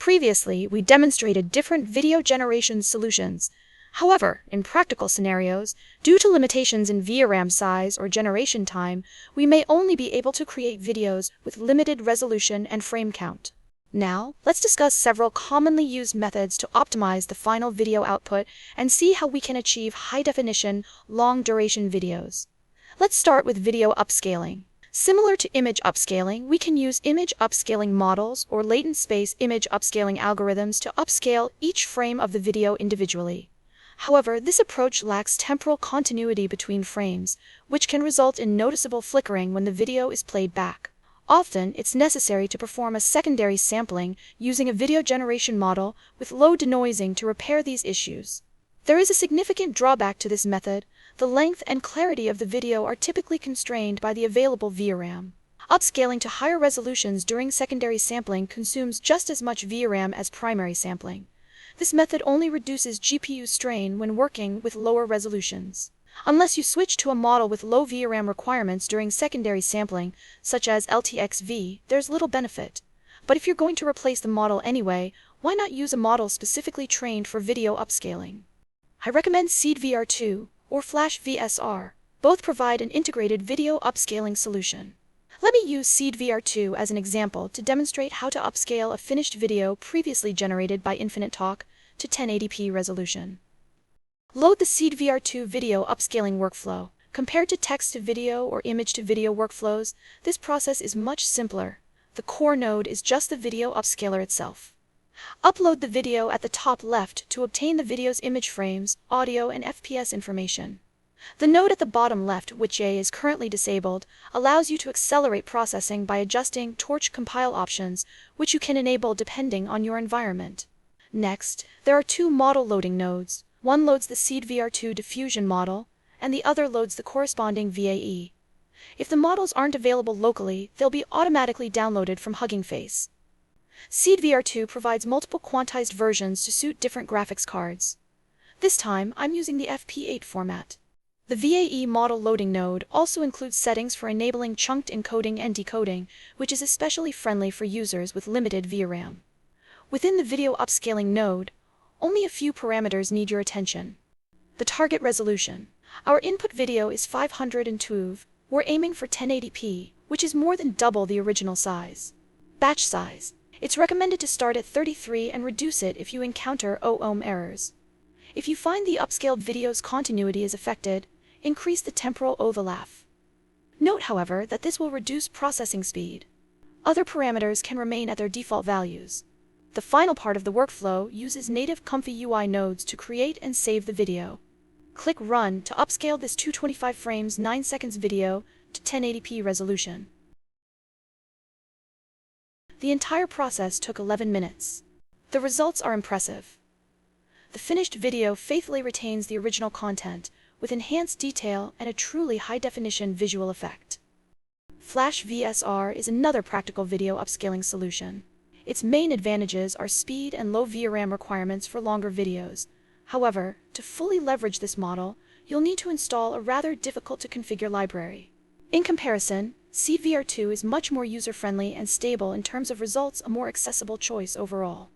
Previously, we demonstrated different video generation solutions. However, in practical scenarios, due to limitations in VRAM size or generation time, we may only be able to create videos with limited resolution and frame count. Now, let's discuss several commonly used methods to optimize the final video output and see how we can achieve high-definition, long-duration videos. Let's start with video upscaling. Similar to image upscaling, we can use image upscaling models or latent space image upscaling algorithms to upscale each frame of the video individually. However, this approach lacks temporal continuity between frames, which can result in noticeable flickering when the video is played back. Often, it's necessary to perform a secondary sampling using a video generation model with low denoising to repair these issues. There is a significant drawback to this method. The length and clarity of the video are typically constrained by the available VRAM. Upscaling to higher resolutions during secondary sampling consumes just as much VRAM as primary sampling. This method only reduces GPU strain when working with lower resolutions. Unless you switch to a model with low VRAM requirements during secondary sampling, such as LTX-V, there's little benefit. But if you're going to replace the model anyway, why not use a model specifically trained for video upscaling? I recommend SeedVR2 or Flash VSR. Both provide an integrated video upscaling solution. Let me use SeedVR2 as an example to demonstrate how to upscale a finished video previously generated by Infinite Talk to 1080p resolution. Load the SeedVR2 video upscaling workflow. Compared to text-to-video or image-to-video workflows, this process is much simpler. The core node is just the video upscaler itself. Upload the video at the top left to obtain the video's image frames, audio, and FPS information. The node at the bottom left, which is currently disabled, allows you to accelerate processing by adjusting torch compile options, which you can enable depending on your environment. Next, there are two model loading nodes. One loads the SeedVR2 diffusion model, and the other loads the corresponding VAE. If the models aren't available locally, they'll be automatically downloaded from Hugging Face. SeedVR2 provides multiple quantized versions to suit different graphics cards. This time, I'm using the P08 format. The VAE model loading node also includes settings for enabling chunked encoding and decoding, which is especially friendly for users with limited VRAM. Within the video upscaling node, only a few parameters need your attention. The target resolution. Our input video is 512. We're aiming for 1080p, which is more than double the original size. Batch size. It's recommended to start at 33 and reduce it if you encounter ohm errors. If you find the upscaled video's continuity is affected, increase the temporal overlap. Note, however, that this will reduce processing speed. Other parameters can remain at their default values. The final part of the workflow uses native ComfyUI nodes to create and save the video. Click Run to upscale this 225 frames 9 seconds video to 1080p resolution. The entire process took 11 minutes. The results are impressive. The finished video faithfully retains the original content, with enhanced detail and a truly high-definition visual effect. Flash VSR is another practical video upscaling solution. Its main advantages are speed and low VRAM requirements for longer videos. However, to fully leverage this model, you'll need to install a rather difficult-to-configure library. In comparison, SeedVR2 is much more user-friendly and stable in terms of results, a more accessible choice overall.